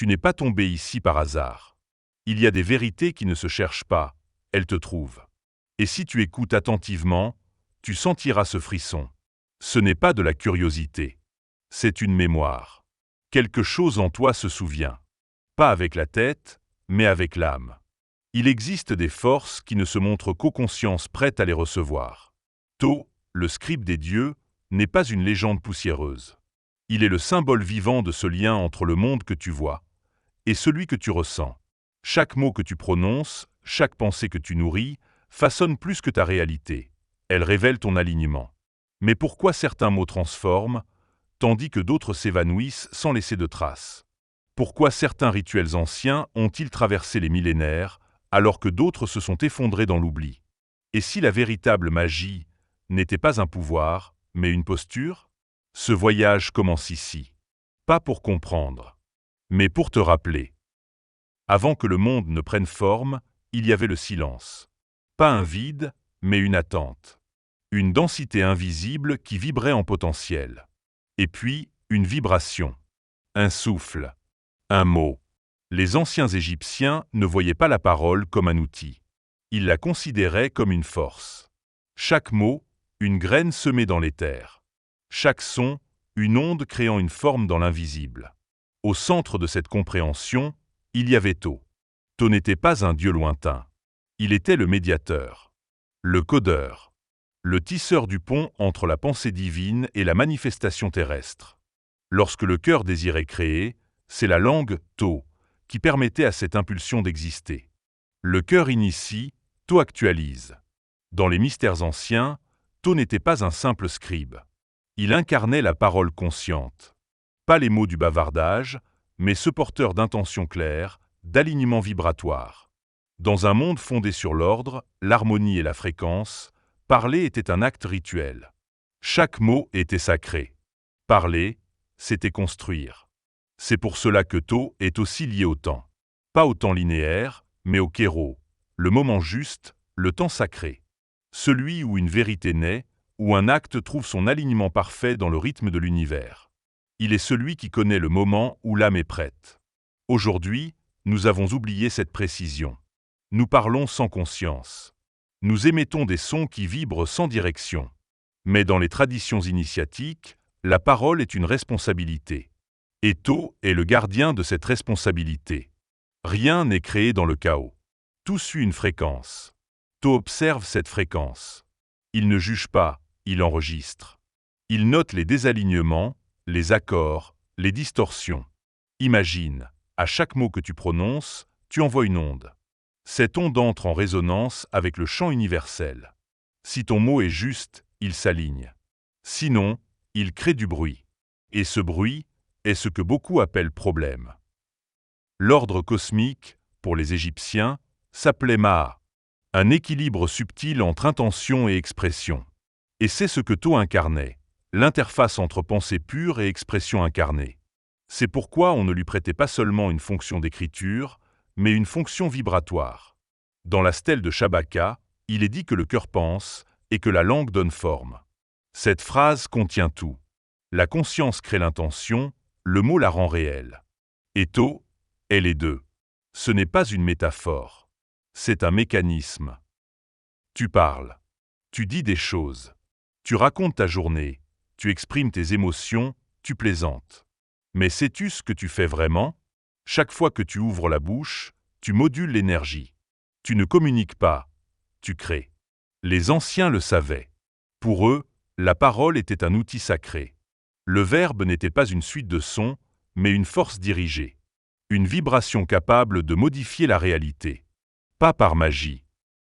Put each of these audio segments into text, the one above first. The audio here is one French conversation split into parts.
Tu n'es pas tombé ici par hasard. Il y a des vérités qui ne se cherchent pas, elles te trouvent. Et si tu écoutes attentivement, tu sentiras ce frisson. Ce n'est pas de la curiosité. C'est une mémoire. Quelque chose en toi se souvient. Pas avec la tête, mais avec l'âme. Il existe des forces qui ne se montrent qu'aux consciences prêtes à les recevoir. Thoth, le scribe des dieux, n'est pas une légende poussiéreuse. Il est le symbole vivant de ce lien entre le monde que tu vois et celui que tu ressens. Chaque mot que tu prononces, chaque pensée que tu nourris, façonne plus que ta réalité. Elle révèle ton alignement. Mais pourquoi certains mots transforment, tandis que d'autres s'évanouissent sans laisser de traces? Pourquoi certains rituels anciens ont-ils traversé les millénaires, alors que d'autres se sont effondrés dans l'oubli? Et si la véritable magie n'était pas un pouvoir, mais une posture? Ce voyage commence ici. Pas pour comprendre, mais pour te rappeler. Avant que le monde ne prenne forme, il y avait le silence. Pas un vide, mais une attente. Une densité invisible qui vibrait en potentiel. Et puis, une vibration. Un souffle. Un mot. Les anciens Égyptiens ne voyaient pas la parole comme un outil. Ils la considéraient comme une force. Chaque mot, une graine semée dans l'éther. Chaque son, une onde créant une forme dans l'invisible. Au centre de cette compréhension, il y avait Thoth. Thoth n'était pas un dieu lointain. Il était le médiateur, le codeur, le tisseur du pont entre la pensée divine et la manifestation terrestre. Lorsque le cœur désirait créer, c'est la langue Thoth qui permettait à cette impulsion d'exister. Le cœur initie, Thoth actualise. Dans les mystères anciens, Thoth n'était pas un simple scribe. Il incarnait la parole consciente. Pas les mots du bavardage, mais ce porteur d'intentions claires, d'alignement vibratoire. Dans un monde fondé sur l'ordre, l'harmonie et la fréquence, parler était un acte rituel. Chaque mot était sacré. Parler, c'était construire. C'est pour cela que Thoth est aussi lié au temps. Pas au temps linéaire, mais au kéros, le moment juste, le temps sacré. Celui où une vérité naît, où un acte trouve son alignement parfait dans le rythme de l'univers. Il est celui qui connaît le moment où l'âme est prête. Aujourd'hui, nous avons oublié cette précision. Nous parlons sans conscience. Nous émettons des sons qui vibrent sans direction. Mais dans les traditions initiatiques, la parole est une responsabilité. Et Thoth est le gardien de cette responsabilité. Rien n'est créé dans le chaos. Tout suit une fréquence. Thoth observe cette fréquence. Il ne juge pas, il enregistre. Il note les désalignements, les accords, les distorsions. Imagine, à chaque mot que tu prononces, tu envoies une onde. Cette onde entre en résonance avec le champ universel. Si ton mot est juste, il s'aligne. Sinon, il crée du bruit. Et ce bruit est ce que beaucoup appellent problème. L'ordre cosmique, pour les Égyptiens, s'appelait Maat, un équilibre subtil entre intention et expression. Et c'est ce que Thoth incarnait, l'interface entre pensée pure et expression incarnée. C'est pourquoi on ne lui prêtait pas seulement une fonction d'écriture, mais une fonction vibratoire. Dans la stèle de Shabaka, il est dit que le cœur pense et que la langue donne forme. Cette phrase contient tout. La conscience crée l'intention, le mot la rend réelle. Et Thoth est les deux. Ce n'est pas une métaphore. C'est un mécanisme. Tu parles. Tu dis des choses. Tu racontes ta journée. Tu exprimes tes émotions. Tu plaisantes. Mais sais-tu ce que tu fais vraiment? Chaque fois que tu ouvres la bouche, tu modules l'énergie. Tu ne communiques pas. Tu crées. Les anciens le savaient. Pour eux, la parole était un outil sacré. Le verbe n'était pas une suite de sons, mais une force dirigée. Une vibration capable de modifier la réalité. Pas par magie,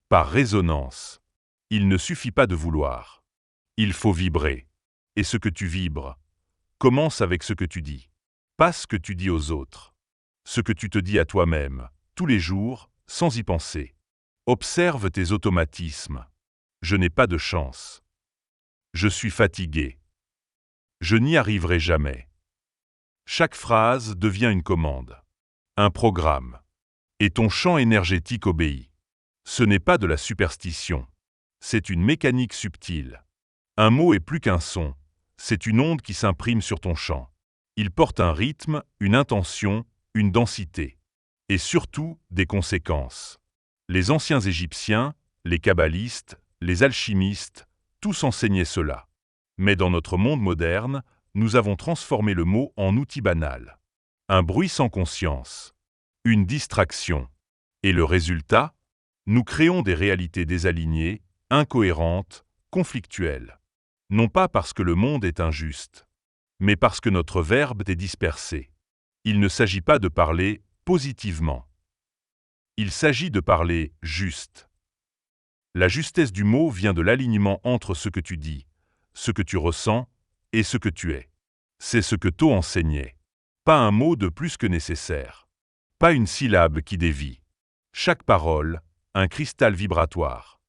par résonance. Il ne suffit pas de vouloir. Il faut vibrer. Et ce que tu vibres commence avec ce que tu dis. Pas ce que tu dis aux autres. Ce que tu te dis à toi-même, tous les jours, sans y penser. Observe tes automatismes. Je n'ai pas de chance. Je suis fatigué. Je n'y arriverai jamais. Chaque phrase devient une commande. Un programme. Et ton champ énergétique obéit. Ce n'est pas de la superstition. C'est une mécanique subtile. Un mot est plus qu'un son. C'est une onde qui s'imprime sur ton champ. Il porte un rythme, une intention, une densité. Et surtout, des conséquences. Les anciens Égyptiens, les kabbalistes, les alchimistes, tous enseignaient cela. Mais dans notre monde moderne, nous avons transformé le mot en outil banal. Un bruit sans conscience. Une distraction. Et le résultat? Nous créons des réalités désalignées, incohérentes, conflictuelles. Non pas parce que le monde est injuste, mais parce que notre verbe est dispersé. Il ne s'agit pas de parler positivement. Il s'agit de parler juste. La justesse du mot vient de l'alignement entre ce que tu dis, ce que tu ressens et ce que tu es. C'est ce que Tho enseignait. Pas un mot de plus que nécessaire. Pas une syllabe qui dévie. Chaque parole, un cristal vibratoire.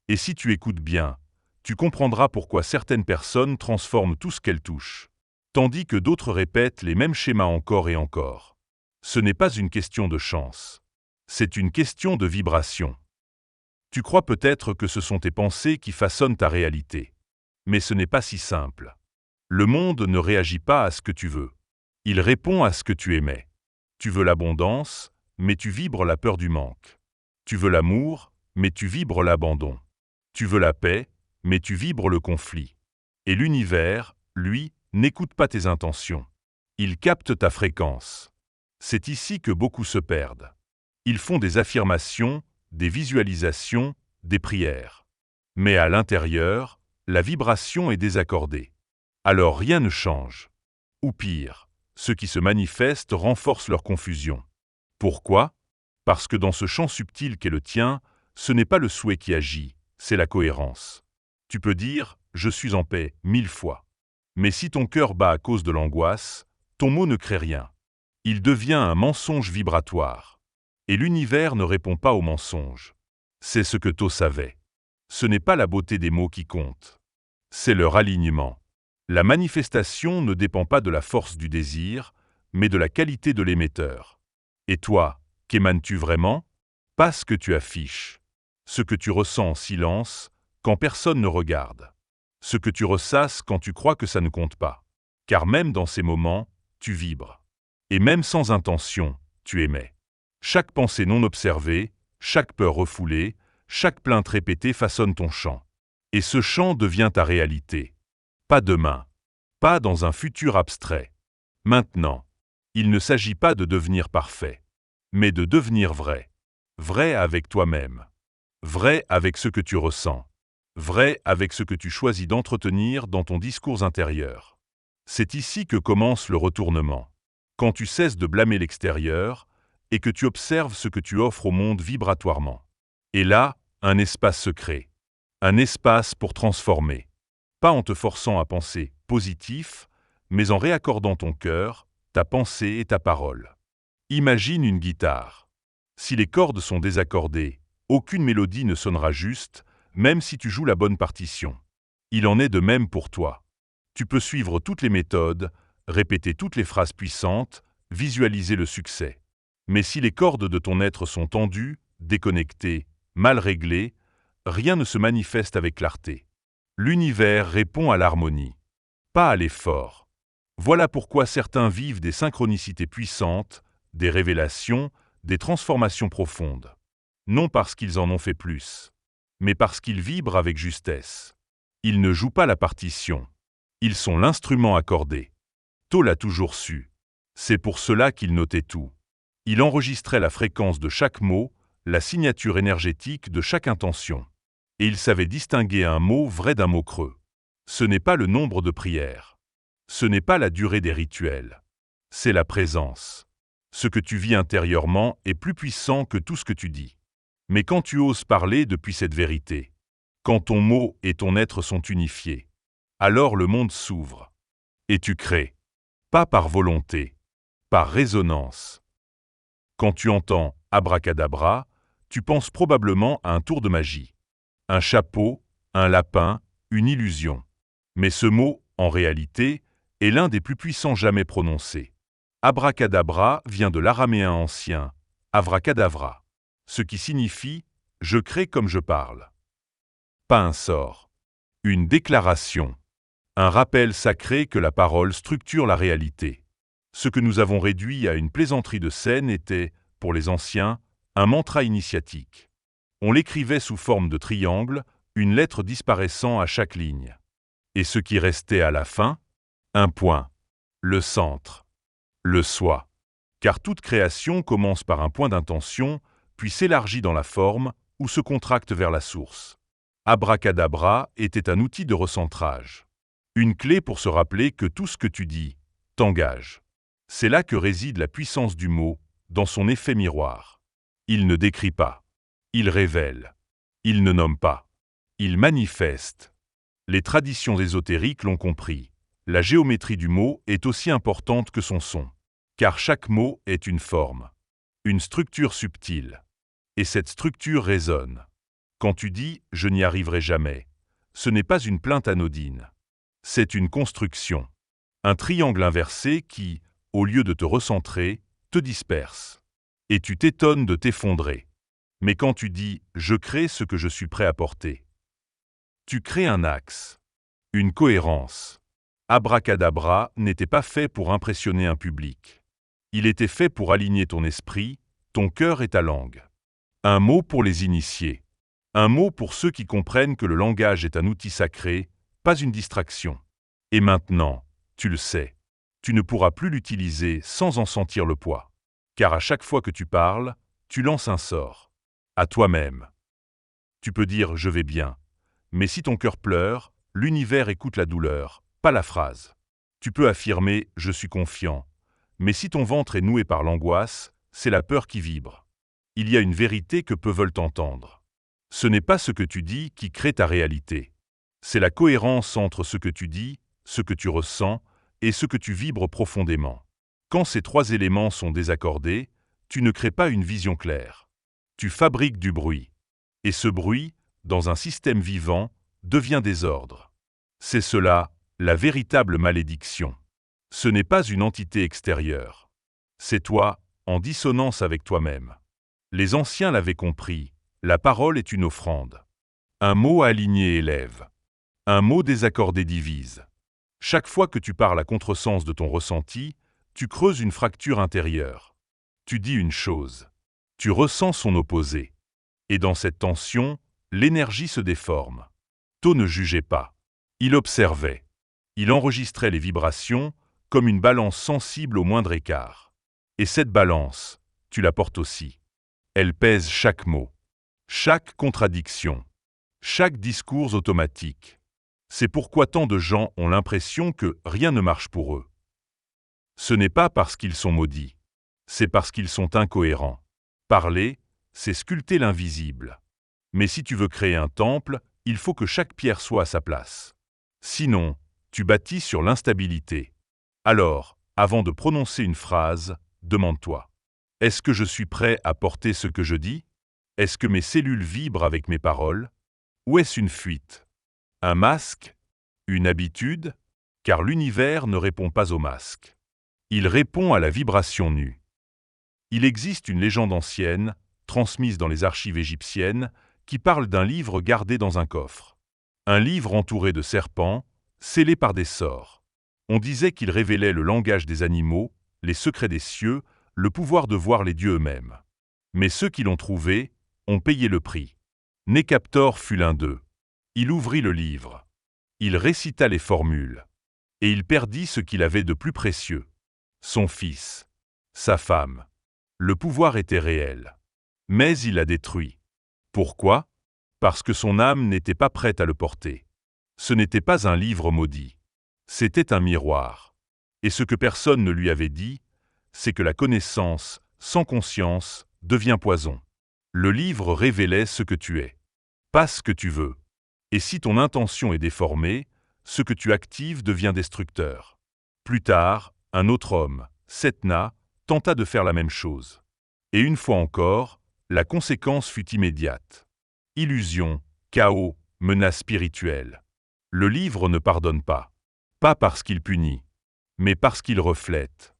Et si tu écoutes bien, tu comprendras pourquoi certaines personnes transforment tout ce qu'elles touchent, tandis que d'autres répètent les mêmes schémas encore et encore. Ce n'est pas une question de chance. C'est une question de vibration. Tu crois peut-être que ce sont tes pensées qui façonnent ta réalité. Mais ce n'est pas si simple. Le monde ne réagit pas à ce que tu veux. Il répond à ce que tu émets. Tu veux l'abondance, mais tu vibres la peur du manque. Tu veux l'amour, mais tu vibres l'abandon. Tu veux la paix, mais tu vibres le conflit. Et l'univers, lui, n'écoute pas tes intentions. Il capte ta fréquence. C'est ici que beaucoup se perdent. Ils font des affirmations, des visualisations, des prières. Mais à l'intérieur, la vibration est désaccordée. Alors rien ne change. Ou pire, ce qui se manifeste renforce leur confusion. Pourquoi? Parce que dans ce champ subtil qu'est le tien, ce n'est pas le souhait qui agit, c'est la cohérence. Tu peux dire « je suis en paix » 1000 fois. Mais si ton cœur bat à cause de l'angoisse, ton mot ne crée rien. Il devient un mensonge vibratoire. Et l'univers ne répond pas au mensonge. C'est ce que Tho savait. Ce n'est pas la beauté des mots qui compte. C'est leur alignement. La manifestation ne dépend pas de la force du désir, mais de la qualité de l'émetteur. Et toi, qu'émanes-tu vraiment? Pas ce que tu affiches. Ce que tu ressens en silence, quand personne ne regarde. Ce que tu ressasses quand tu crois que ça ne compte pas. Car même dans ces moments, tu vibres. Et même sans intention, tu émets. Chaque pensée non observée, chaque peur refoulée, chaque plainte répétée façonne ton chant. Et ce chant devient ta réalité. Pas demain. Pas dans un futur abstrait. Maintenant. Il ne s'agit pas de devenir parfait, mais de devenir vrai. Vrai avec toi-même. Vrai avec ce que tu ressens. Vrai avec ce que tu choisis d'entretenir dans ton discours intérieur. C'est ici que commence le retournement. Quand tu cesses de blâmer l'extérieur et que tu observes ce que tu offres au monde vibratoirement. Et là, un espace se crée. Un espace pour transformer. Pas en te forçant à penser positif, mais en réaccordant ton cœur, ta pensée et ta parole. Imagine une guitare. Si les cordes sont désaccordées, aucune mélodie ne sonnera juste, même si tu joues la bonne partition. Il en est de même pour toi. Tu peux suivre toutes les méthodes, répéter toutes les phrases puissantes, visualiser le succès. Mais si les cordes de ton être sont tendues, déconnectées, mal réglées, rien ne se manifeste avec clarté. L'univers répond à l'harmonie, pas à l'effort. Voilà pourquoi certains vivent des synchronicités puissantes, des révélations, des transformations profondes. Non parce qu'ils en ont fait plus, mais parce qu'ils vibrent avec justesse. Ils ne jouent pas la partition. Ils sont l'instrument accordé. Tho l'a toujours su. C'est pour cela qu'il notait tout. Il enregistrait la fréquence de chaque mot, la signature énergétique de chaque intention. Et il savait distinguer un mot vrai d'un mot creux. Ce n'est pas le nombre de prières. Ce n'est pas la durée des rituels. C'est la présence. Ce que tu vis intérieurement est plus puissant que tout ce que tu dis. Mais quand tu oses parler depuis cette vérité, quand ton mot et ton être sont unifiés, alors le monde s'ouvre. Et tu crées. Pas par volonté, par résonance. Quand tu entends « abracadabra », tu penses probablement à un tour de magie. Un chapeau, un lapin, une illusion. Mais ce mot, en réalité, est l'un des plus puissants jamais prononcés. Abracadabra vient de l'araméen ancien, avracadavra, ce qui signifie « je crée comme je parle ». Pas un sort. Une déclaration. Un rappel sacré que la parole structure la réalité. Ce que nous avons réduit à une plaisanterie de scène était, pour les anciens, un mantra initiatique. On l'écrivait sous forme de triangle, une lettre disparaissant à chaque ligne. Et ce qui restait à la fin? Un point. Le centre. Le soi. Car toute création commence par un point d'intention, puis s'élargit dans la forme ou se contracte vers la source. Abracadabra était un outil de recentrage. Une clé pour se rappeler que tout ce que tu dis t'engage. C'est là que réside la puissance du mot, dans son effet miroir. Il ne décrit pas. Il révèle. Il ne nomme pas. Il manifeste. Les traditions ésotériques l'ont compris. La géométrie du mot est aussi importante que son son. Car chaque mot est une forme, une structure subtile. Et cette structure résonne. Quand tu dis « je n'y arriverai jamais », ce n'est pas une plainte anodine. C'est une construction. Un triangle inversé qui, au lieu de te recentrer, te disperse. Et tu t'étonnes de t'effondrer. Mais quand tu dis « je crée ce que je suis prêt à porter », tu crées un axe, une cohérence. Abracadabra n'était pas fait pour impressionner un public. Il était fait pour aligner ton esprit, ton cœur et ta langue. Un mot pour les initiés. Un mot pour ceux qui comprennent que le langage est un outil sacré, pas une distraction. Et maintenant, tu le sais, tu ne pourras plus l'utiliser sans en sentir le poids. Car à chaque fois que tu parles, tu lances un sort. À toi-même. Tu peux dire « je vais bien », mais si ton cœur pleure, l'univers écoute la douleur, pas la phrase. Tu peux affirmer « je suis confiant », mais si ton ventre est noué par l'angoisse, c'est la peur qui vibre. Il y a une vérité que peu veulent entendre. Ce n'est pas ce que tu dis qui crée ta réalité. C'est la cohérence entre ce que tu dis, ce que tu ressens et ce que tu vibres profondément. Quand ces trois éléments sont désaccordés, tu ne crées pas une vision claire. Tu fabriques du bruit. Et ce bruit, dans un système vivant, devient désordre. C'est cela, la véritable malédiction. Ce n'est pas une entité extérieure. C'est toi, en dissonance avec toi-même. Les anciens l'avaient compris, la parole est une offrande. Un mot aligné élève. Un mot désaccordé divise. Chaque fois que tu parles à contresens de ton ressenti, tu creuses une fracture intérieure. Tu dis une chose. Tu ressens son opposé. Et dans cette tension, l'énergie se déforme. Tho ne jugeait pas. Il observait. Il enregistrait les vibrations comme une balance sensible au moindre écart. Et cette balance, tu la portes aussi. Elle pèse chaque mot, chaque contradiction, chaque discours automatique. C'est pourquoi tant de gens ont l'impression que rien ne marche pour eux. Ce n'est pas parce qu'ils sont maudits, c'est parce qu'ils sont incohérents. Parler, c'est sculpter l'invisible. Mais si tu veux créer un temple, il faut que chaque pierre soit à sa place. Sinon, tu bâtis sur l'instabilité. Alors, avant de prononcer une phrase, demande-toi. Est-ce que je suis prêt à porter ce que je dis? Est-ce que mes cellules vibrent avec mes paroles? Ou est-ce une fuite? Un masque? Une habitude? Car l'univers ne répond pas au masque. Il répond à la vibration nue. Il existe une légende ancienne, transmise dans les archives égyptiennes, qui parle d'un livre gardé dans un coffre. Un livre entouré de serpents, scellé par des sorts. On disait qu'il révélait le langage des animaux, les secrets des cieux, le pouvoir de voir les dieux eux-mêmes. Mais ceux qui l'ont trouvé ont payé le prix. Nécaptor fut l'un d'eux. Il ouvrit le livre. Il récita les formules. Et il perdit ce qu'il avait de plus précieux. Son fils. Sa femme. Le pouvoir était réel. Mais il l'a détruit. Pourquoi? Parce que son âme n'était pas prête à le porter. Ce n'était pas un livre maudit. C'était un miroir. Et ce que personne ne lui avait dit, c'est que la connaissance, sans conscience, devient poison. Le livre révélait ce que tu es, pas ce que tu veux. Et si ton intention est déformée, ce que tu actives devient destructeur. Plus tard, un autre homme, Setna, tenta de faire la même chose. Et une fois encore, la conséquence fut immédiate. Illusion, chaos, menace spirituelle. Le livre ne pardonne pas. Pas parce qu'il punit, mais parce qu'il reflète.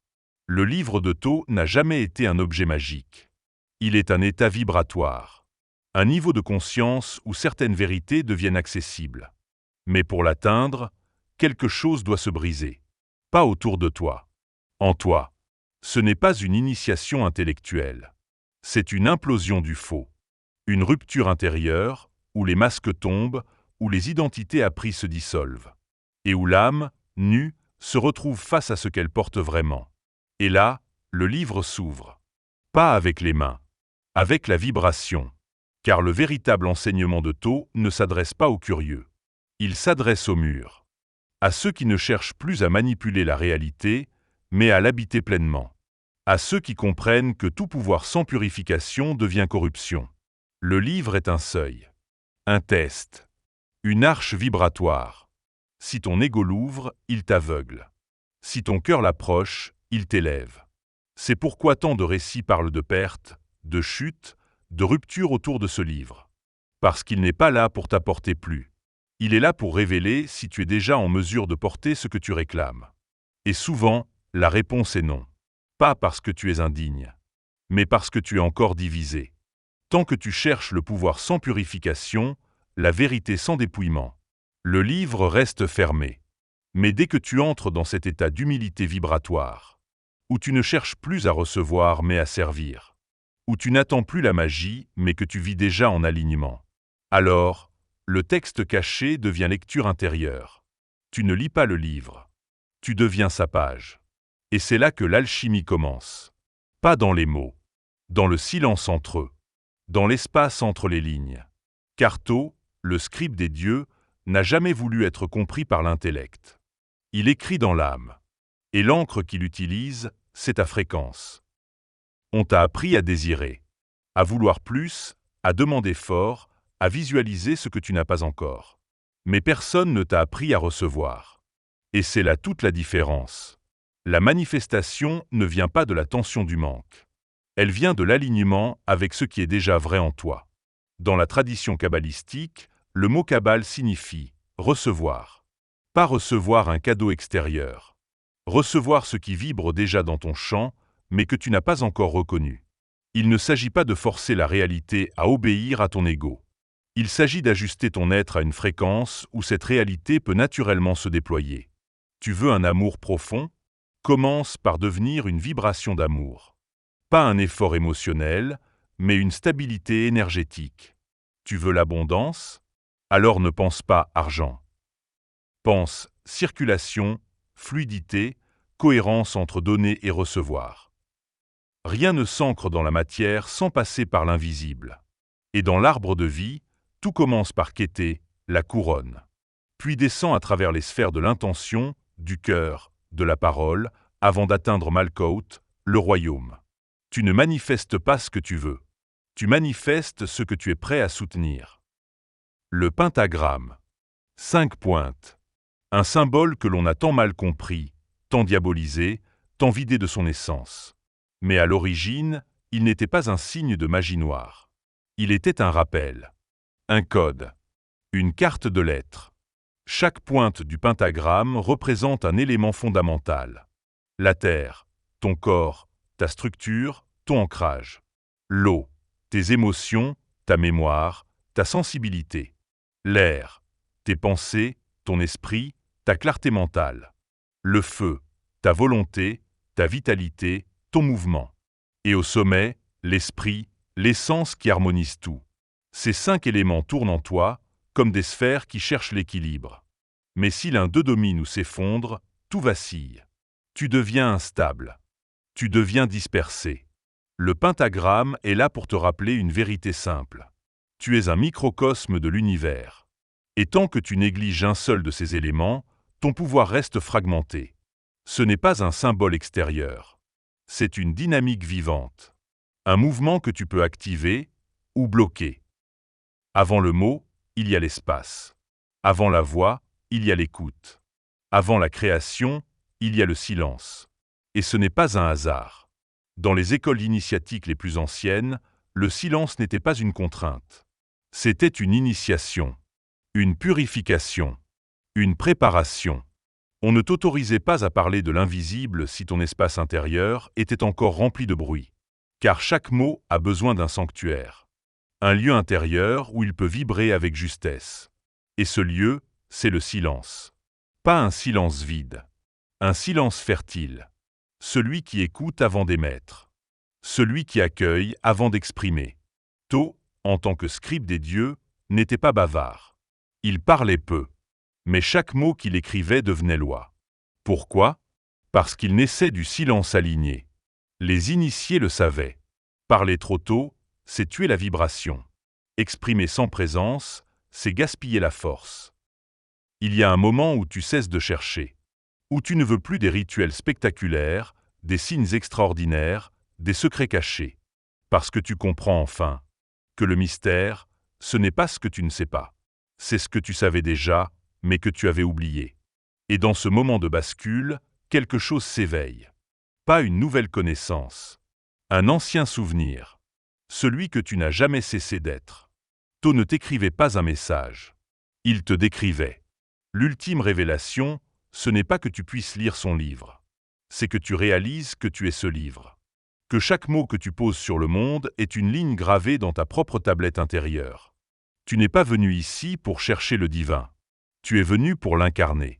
Le livre de Tho n'a jamais été un objet magique. Il est un état vibratoire. Un niveau de conscience où certaines vérités deviennent accessibles. Mais pour l'atteindre, quelque chose doit se briser. Pas autour de toi. en toi. Ce n'est pas une initiation intellectuelle. C'est une implosion du faux. Une rupture intérieure, où les masques tombent, où les identités apprises se dissolvent. Et où l'âme, nue, se retrouve face à ce qu'elle porte vraiment. Et là, le livre s'ouvre. Pas avec les mains, avec la vibration. Car le véritable enseignement de Tao ne s'adresse pas aux curieux. Il s'adresse au mur. À ceux qui ne cherchent plus à manipuler la réalité, mais à l'habiter pleinement. À ceux qui comprennent que tout pouvoir sans purification devient corruption. Le livre est un seuil, un test, une arche vibratoire. Si ton ego l'ouvre, il t'aveugle. Si ton cœur l'approche, il t'élève. C'est pourquoi tant de récits parlent de perte, de chute, de rupture autour de ce livre. Parce qu'il n'est pas là pour t'apporter plus. Il est là pour révéler si tu es déjà en mesure de porter ce que tu réclames. Et souvent, la réponse est non. Pas parce que tu es indigne, mais parce que tu es encore divisé. Tant que tu cherches le pouvoir sans purification, la vérité sans dépouillement, le livre reste fermé. Mais dès que tu entres dans cet état d'humilité vibratoire, où tu ne cherches plus à recevoir mais à servir, où tu n'attends plus la magie mais que tu vis déjà en alignement, alors, le texte caché devient lecture intérieure. Tu ne lis pas le livre. Tu deviens sa page. Et c'est là que l'alchimie commence. Pas dans les mots, dans le silence entre eux, dans l'espace entre les lignes. Car Tao, le scribe des dieux, n'a jamais voulu être compris par l'intellect. Il écrit dans l'âme. Et l'encre qu'il utilise, c'est ta fréquence. On t'a appris à désirer, à vouloir plus, à demander fort, à visualiser ce que tu n'as pas encore. Mais personne ne t'a appris à recevoir. Et c'est là toute la différence. La manifestation ne vient pas de la tension du manque. Elle vient de l'alignement avec ce qui est déjà vrai en toi. Dans la tradition kabbalistique, le mot kabbale signifie « recevoir ». Pas recevoir un cadeau extérieur. Recevoir ce qui vibre déjà dans ton champ, mais que tu n'as pas encore reconnu. Il ne s'agit pas de forcer la réalité à obéir à ton ego. Il s'agit d'ajuster ton être à une fréquence où cette réalité peut naturellement se déployer. Tu veux un amour profond ? Commence par devenir une vibration d'amour. Pas un effort émotionnel, mais une stabilité énergétique. Tu veux l'abondance ? Alors ne pense pas argent. Pense circulation, fluidité, cohérence entre donner et recevoir. Rien ne s'ancre dans la matière sans passer par l'invisible. Et dans l'arbre de vie, tout commence par Kété, la couronne. Puis descend à travers les sphères de l'intention, du cœur, de la parole, avant d'atteindre Malkout, le royaume. Tu ne manifestes pas ce que tu veux. Tu manifestes ce que tu es prêt à soutenir. Le pentagramme. 5 pointes. Un symbole que l'on a tant mal compris, tant diabolisé, tant vidé de son essence. Mais à l'origine, il n'était pas un signe de magie noire. Il était un rappel. Un code. Une carte de lettres. Chaque pointe du pentagramme représente un élément fondamental. La terre, ton corps, ta structure, ton ancrage. L'eau, tes émotions, ta mémoire, ta sensibilité. L'air, tes pensées, ton esprit, ta clarté mentale. Le feu, ta volonté, ta vitalité, ton mouvement. Et au sommet, l'esprit, l'essence qui harmonise tout. Ces 5 éléments tournent en toi, comme des sphères qui cherchent l'équilibre. Mais si l'un d'eux domine ou s'effondre, tout vacille. Tu deviens instable. Tu deviens dispersé. Le pentagramme est là pour te rappeler une vérité simple. Tu es un microcosme de l'univers. Et tant que tu négliges un seul de ces éléments, ton pouvoir reste fragmenté. Ce n'est pas un symbole extérieur. C'est une dynamique vivante. Un mouvement que tu peux activer ou bloquer. Avant le mot, il y a l'espace. Avant la voix, il y a l'écoute. Avant la création, il y a le silence. Et ce n'est pas un hasard. Dans les écoles initiatiques les plus anciennes, le silence n'était pas une contrainte. C'était une initiation, une purification, une préparation. On ne t'autorisait pas à parler de l'invisible si ton espace intérieur était encore rempli de bruit. Car chaque mot a besoin d'un sanctuaire. Un lieu intérieur où il peut vibrer avec justesse. Et ce lieu, c'est le silence. Pas un silence vide. Un silence fertile. celui qui écoute avant d'émettre, celui qui accueille avant d'exprimer. Tho, en tant que scribe des dieux, n'était pas bavard. Il parlait peu, mais chaque mot qu'il écrivait devenait loi. Pourquoi? Parce qu'il naissait du silence aligné. Les initiés le savaient. Parler trop tôt, c'est tuer la vibration. Exprimer sans présence, c'est gaspiller la force. Il y a un moment où tu cesses de chercher, où tu ne veux plus des rituels spectaculaires, des signes extraordinaires, des secrets cachés. Parce que tu comprends enfin que le mystère, ce n'est pas ce que tu ne sais pas. C'est ce que tu savais déjà, mais que tu avais oublié. Et dans ce moment de bascule, quelque chose s'éveille. Pas une nouvelle connaissance. Un ancien souvenir. Celui que tu n'as jamais cessé d'être. Tho ne t'écrivait pas un message. Il te décrivait. L'ultime révélation, ce n'est pas que tu puisses lire son livre. C'est que tu réalises que tu es ce livre. Que chaque mot que tu poses sur le monde est une ligne gravée dans ta propre tablette intérieure. Tu n'es pas venu ici pour chercher le divin. Tu es venu pour l'incarner.